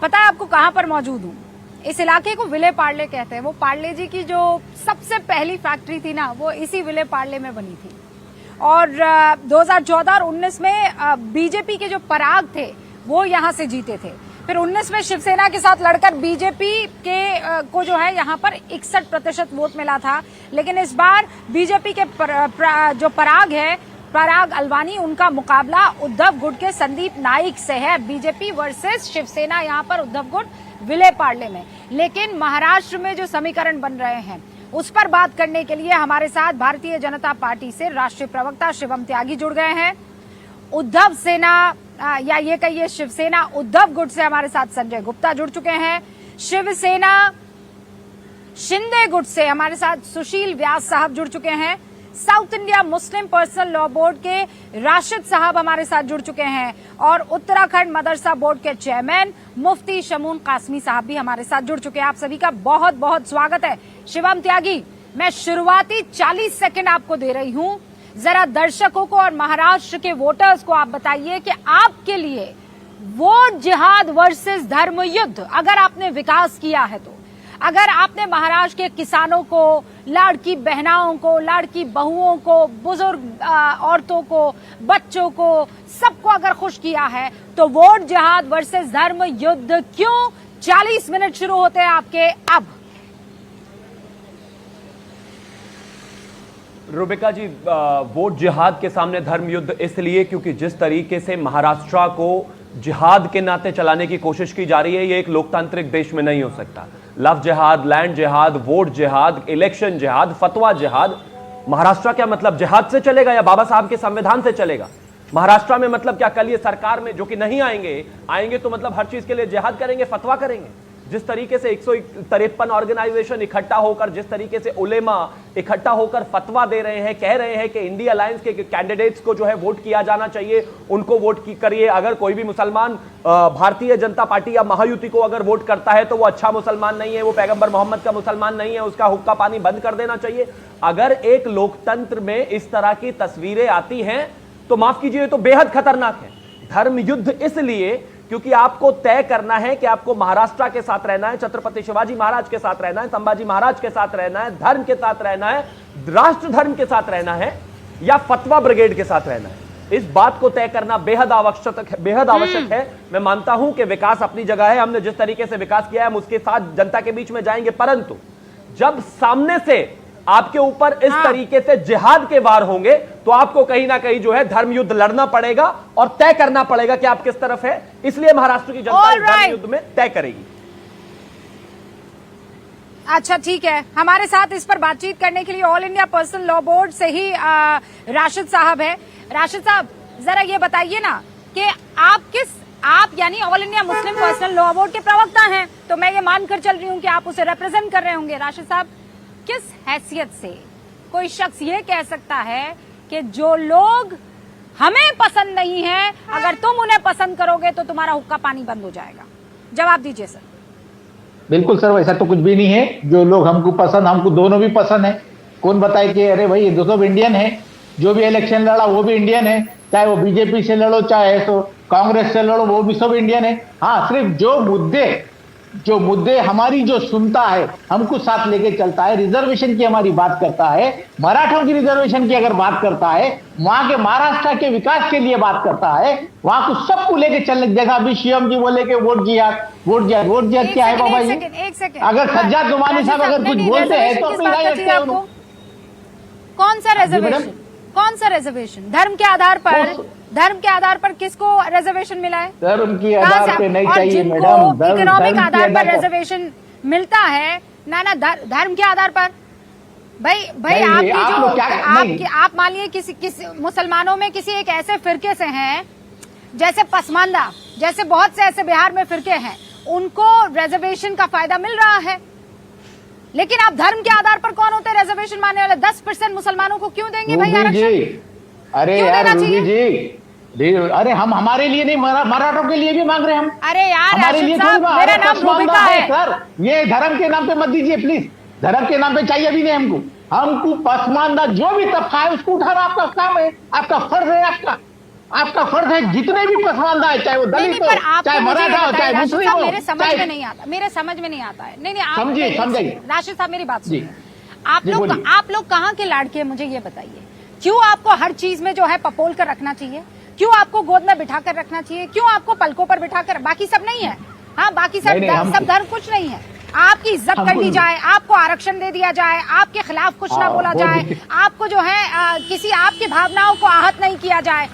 पता है आपको कहाँ पर मौजूद हूँ? इस इलाके को विले पार्ले कहते हैं। वो पार्ले जी की जो सबसे पहली फैक्ट्री थी ना, वो इसी विले पार्ले में बनी थी। और 2014 और 19 में बीजेपी के जो पराग थे वो यहाँ से जीते थे। फिर 19 में शिवसेना के साथ लड़कर बीजेपी के को जो है यहाँ पर 61% वोट मिला था। लेकिन इस बार बीजेपी के जो पराग है, पराग अलवानी, उनका मुकाबला उद्धव गुट के संदीप नाइक से है। बीजेपी वर्सेस शिवसेना यहाँ पर उद्धव गुट विले पार्ले में। लेकिन महाराष्ट्र में जो समीकरण बन रहे हैं उस पर बात करने के लिए हमारे साथ भारतीय जनता पार्टी से राष्ट्रीय प्रवक्ता शिवम त्यागी जुड़ गए हैं। उद्धव सेना या ये कहिए शिवसेना उद्धव गुट से हमारे साथ संजय गुप्ता जुड़ चुके हैं। शिवसेना शिंदे गुट से हमारे साथ सुशील व्यास साहब जुड़ चुके हैं। South India Muslim personal law board के राशिद साहब हमारे साथ जुड़ चुके हैं। और उत्तराखंड मदरसा बोर्ड के चेयरमैन मुफ्ती शमून कासमी साहब भी हमारे साथ जुड़ चुके हैं। आप सभी का बहुत बहुत स्वागत है। शिवम त्यागी, मैं शुरुआती 40 सेकंड आपको दे रही हूं। जरा दर्शकों को और महाराष्ट्र के वोटर्स को आप बताइए कि आपके लिए वोट जिहाद वर्सेस धर्म युद्ध, अगर आपने विकास किया है तो, अगर आपने महाराष्ट्र के किसानों को, लाड़की बहनाओं को, लाड़की बहुओं को, बुजुर्ग औरतों को, बच्चों को, सबको अगर खुश किया है, तो वोट जिहाद वर्सेस धर्म युद्ध क्यों? 40 मिनट शुरू होते हैं आपके अब। रुबिका जी, वोट जिहाद के सामने धर्म युद्ध इसलिए क्योंकि जिस तरीके से महाराष्ट्र को जिहाद के नाते चलाने की कोशिश की जा रही है, ये एक लोकतांत्रिक देश में नहीं हो सकता। लव जिहाद, लैंड जिहाद, वोट जिहाद, इलेक्शन जिहाद, फतवा जिहाद। महाराष्ट्र क्या मतलब जिहाद से चलेगा या बाबा साहब के संविधान से चलेगा? महाराष्ट्र में मतलब क्या कल ये सरकार में जो कि नहीं आएंगे तो मतलब हर चीज के लिए जिहाद करेंगे, फतवा करेंगे? जिस तरीके से 153 ऑर्गेनाइजेशन इकट्ठा होकर, जिस तरीके से उलेमा इकट्ठा होकर फतवा दे रहे हैं, कह रहे हैं कि इंडिया अलायंस के कैंडिडेट्स को जो है वोट किया जाना चाहिए, उनको वोट करिए। अगर कोई भी मुसलमान भारतीय जनता पार्टी या महायुति को अगर वोट करता है तो वो अच्छा मुसलमान नहीं है, वो पैगंबर मोहम्मद का मुसलमान नहीं है, उसका हुक्का पानी बंद कर देना चाहिए। अगर एक लोकतंत्र में इस तरह की तस्वीरें आती हैं तो माफ कीजिए, तो बेहद खतरनाक है। धर्म युद्ध इसलिए क्योंकि आपको तय करना है कि आपको महाराष्ट्र के साथ रहना है, छत्रपति शिवाजी महाराज के साथ रहना है, संभाजी महाराज के साथ रहना है, धर्म के साथ रहना है, राष्ट्र धर्म के साथ रहना है, या फतवा ब्रिगेड के साथ रहना है। इस बात को तय करना बेहद आवश्यक है। मैं मानता हूं कि विकास अपनी जगह है, हमने जिस तरीके से विकास किया है हम उसके साथ जनता के बीच में जाएंगे, परंतु जब सामने से आपके ऊपर इस तरीके से जिहाद के वार होंगे तो आपको कहीं ना कहीं जो है धर्म युद्ध लड़ना पड़ेगा और तय करना पड़ेगा कि आप किस तरफ है। इसलिए महाराष्ट्र की जनता इस धर्म युद्ध में तय करेगी। अच्छा, ठीक है। हमारे साथ इस पर बातचीत करने के लिए all India personal law board से ही राशिद साहब है। राशिद साहब, जरा ये बताइए ना कि आप यानी all India Muslim personal law board के प्रवक्ता हैं, तो मैं ये मानकर चल रही हूँ कि आप उसे रिप्रेजेंट कर रहे होंगे। राशिद साहब, किस हैसियत से कोई शख्स ये कह सकता है कि जो लोग हमें पसंद नहीं है, अगर तुम उन्हें पसंद करोगे तो तुम्हारा हुक्का पानी बंद हो जाएगा? जवाब दीजिए सर। बिल्कुल सर, वैसा तो कुछ भी नहीं है। जो लोग हमको पसंद, हमको दोनों भी पसंद है। कौन बताए कि अरे भाई ये दो सब इंडियन है, जो भी इलेक्शन लड़ा वो भी इंडियन है, चाहे वो बीजेपी से लड़ो चाहे तो कांग्रेस से लड़ो, वो भी सब इंडियन है। हाँ, सिर्फ जो मुद्दे हमारी जो सुनता है, हमको साथ लेके चलता है, रिजर्वेशन की हमारी बात करता है, मराठों की रिजर्वेशन की अगर बात करता है, वहां के महाराष्ट्र के विकास के लिए बात करता है, वहां को सबको लेके चलने। जैसा अभी सीएम जी बोले कि वोट जिहाद क्या है बाबा जी? अगर सज्जाद नुमानी साहब अगर कुछ बोलते हैं तो अपनी राय रखते हैं। कौन सा रिजर्वेशन? धर्म के आधार पर किसको रिजर्वेशन मिला है? धर्म के आधार पे नहीं चाहिए मैडम, इकोनॉमिक आधार पर रिजर्वेशन मिलता है ना, धर्म के आधार पर। भाई आप मान लिए किसी मुसलमानों में किसी एक ऐसे फिरके से हैं, जैसे पसमानदा, जैसे बहुत से ऐसे बिहार में फिरके हैं, उनको रिजर्वेशन का फायदा मिल रहा है। लेकिन आप धर्म के आधार पर कौन होते हैं रिजर्वेशन मानने वाले? 10% मुसलमान को क्यों देंगे भाई आरक्षण? अरे यार रूबी जी, अरे हम हमारे लिए नहीं, मराठों के लिए भी मांग रहे हैं हम। अरे यार हमारे लिए मेरा नाम रूबिका है सर। ये धर्म के नाम पे मत दीजिए प्लीज, धर्म के नाम पे चाहिए भी नहीं हमको। पसमानदा जो भी तबका है उसको उठाना आपका काम है, आपका फर्ज है। आपका फर्ज है जितने भी पसमानदा है, चाहे वो दलित हो, चाहे मराठा हो, चाहे मुस्लिम हो, मेरे समझ में नहीं आता, मेरे समझ में नहीं आता है। नहीं आप समझिए राशिद साहब मेरी बात सुनिए। जी, आप लोग कहाँ के लाड़के हैं, मुझे ये बताइए। क्यों आपको हर चीज में जो है पपोल कर रखना चाहिए? क्यों आपको गोद में बिठा कर रखना चाहिए? क्यों आपको पलकों पर बिठा कर? बाकी सब नहीं है। हाँ, बाकी सब धर्म कुछ नहीं है। आपकी इज्जत कर दी जाए, आपको आरक्षण दे दिया जाए, आपके खिलाफ कुछ ना बोला जाए, आपको जो है किसी आपकी भावनाओं को आहत नहीं किया जाए।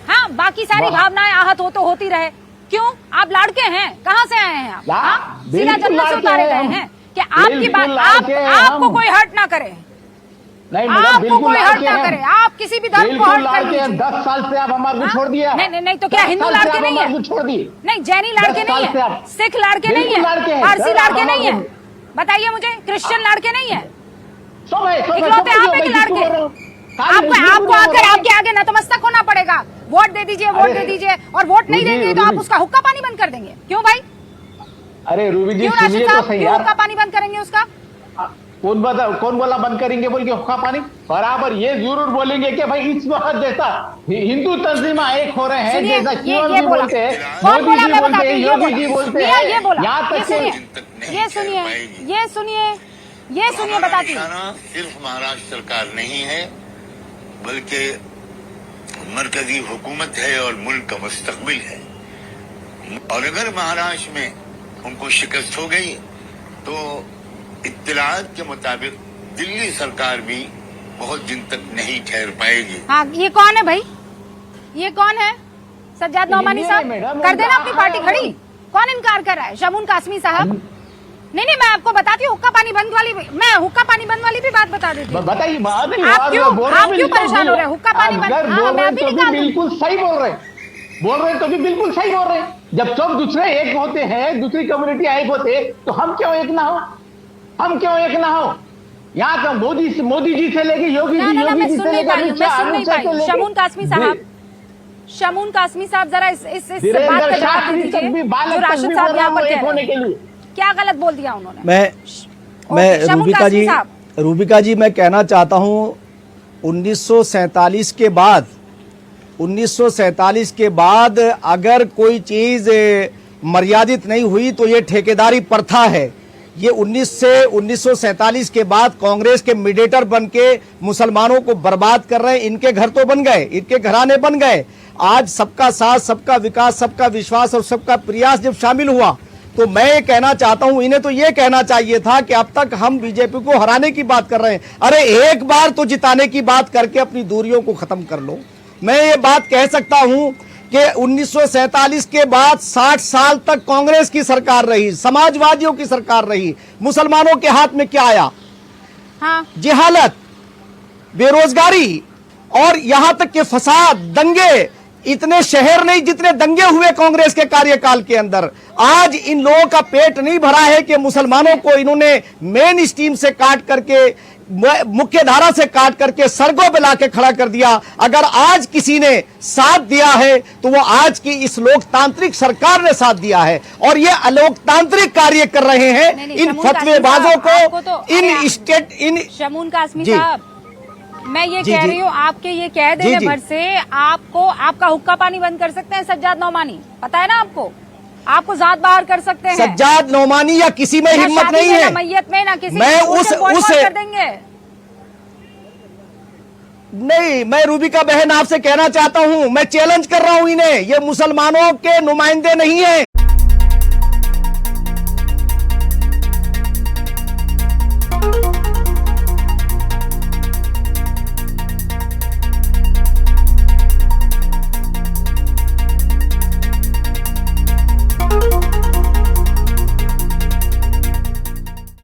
हाँ, बाकी सारी भावनाएं आहत हो तो होती रहे। क्यों? आप लाड़के हैं? कहाँ से आए हैं आप? हाँ? सीधा जन्नत से उतारे गए हैं कि आपकी बात आपको कोई हर्ट ना करे, आपको कोई हर्ट ना करे, आप किसी भी धर्म को हर्ट कर लीजिए। 10 साल से आप हमारे को छोड़ दिया। नहीं तो क्या हिंदू लड़के नहीं है? छोड़ दिए। नहीं, जैनी लड़के नहीं है, सिख लड़के नहीं है, पारसी लड़के नहीं है, बताइए मुझे, क्रिश्चियन लड़के नहीं है, इकलौते आप हैं लड़के। आपको आकर आपके आगे नतमस्तक होना पड़ेगा। वोट दे दीजिए, वोट दे दीजिए, और वोट नहीं देंगे तो आप उसका हुक्का पानी बंद कर देंगे। क्यों भाई? अरे रूबी जी, क्यों राशिद साहब, क्यों हुक्का पानी बंद करेंगे उसका? कौन बोला बंद करेंगे बोल के हुक्का पानी? बराबर ये जरूर बोलेंगे कि भाई इस वक्त जैसा हिंदू तंजीमा एक हो रहे हैं, जैसा शिवम जी बोलते हैं, मोदी जी बोलते हैं, योगी जी बोलते हैं, यहाँ तक ये सुनिए बताती हूँ। सिर्फ महाराष्ट्र सरकार नहीं है, बल्कि मरकजी हुकूमत है और मुल्क का मुस्तकबिल है। और अगर महाराष्ट्र में उनको शिकस्त हो गई तो इत्तलात के मुताबिक दिल्ली सरकार भी बहुत दिन तक नहीं ठहर पाएगी। हाँ, ये कौन है भाई? ये कौन है? सज्जाद नौमानी साहब, कर देना अपनी पार्टी खड़ी। कौन इनकार कर रहा है? शमून कासमी साहब। नहीं, मैं आपको बताती हूँ, हुक्का पानी बंद वाली भी बात बता देती हूँ। बताइए, आप क्यों परेशान हो रहे हैं? हुक्का पानी बंद, हाँ, मैं अभी निकाल दूँ। बिल्कुल सही बोल रहे हैं तो भी बिल्कुल सही बोल रहे हैं। जब सब दूसरे एक होते हैं, दूसरी कम्युनिटी एक होते, तो हम क्यों एक ना हो? यहाँ का मोदी जी से लेके योगी जी से लेकर शमून कासमी साहब, जरा इस बात का जवाब दीजिए जो राशिद साहब यहाँ पर कह रहे हैं। क्या गलत बोल दिया उन्होंने? मैं रूबिका जी मैं कहना चाहता हूँ 1947 के बाद अगर कोई चीज मर्यादित नहीं हुई तो ये ठेकेदारी प्रथा है। ये 1947 के बाद कांग्रेस के मीडिएटर बन के मुसलमानों को बर्बाद कर रहे हैं। इनके घर तो बन गए, इनके घराने बन गए। आज सबका साथ, सबका विकास, सबका विश्वास और सबका प्रयास जब शामिल हुआ तो मैं ये कहना चाहता हूं, इन्हें तो ये कहना चाहिए था कि अब तक हम बीजेपी को हराने की बात कर रहे हैं, अरे एक बार तो जिताने की बात करके अपनी दूरियों को खत्म कर लो। मैं ये बात कह सकता हूं कि 1947 के बाद 60 साल तक कांग्रेस की सरकार रही, समाजवादियों की सरकार रही, मुसलमानों के हाथ में क्या आया? हाँ। जिहालत, बेरोजगारी और यहां तक के फसाद, दंगे। इतने शहर नहीं जितने दंगे हुए कांग्रेस के कार्यकाल के अंदर। आज इन लोगों का पेट नहीं भरा है कि मुसलमानों को इन्होंने मेन स्ट्रीम से काट करके, मुख्य धारा से काट करके सड़कों पे लाके खड़ा कर दिया। अगर आज किसी ने साथ दिया है तो वो आज की इस लोकतांत्रिक सरकार ने साथ दिया है, और ये अलोकतांत्रिक कार्य कर रहे हैं इन फतवेबाजों को। शमून कासमी साहब, मैं ये कह रही हूँ, आपके ये कह देने भर से आपका हुक्का पानी बंद कर सकते हैं सज्जाद नौमानी, पता है ना आपको जात बाहर कर सकते हैं। सज्जाद नौमानी या किसी में हिम्मत नहीं है, मैयत में ना किसी मैं उस कर देंगे। नहीं, मैं रूबिका बहन आपसे कहना चाहता हूं, मैं चैलेंज कर रहा हूं इन्हें, ये मुसलमानों के नुमाइंदे नहीं है,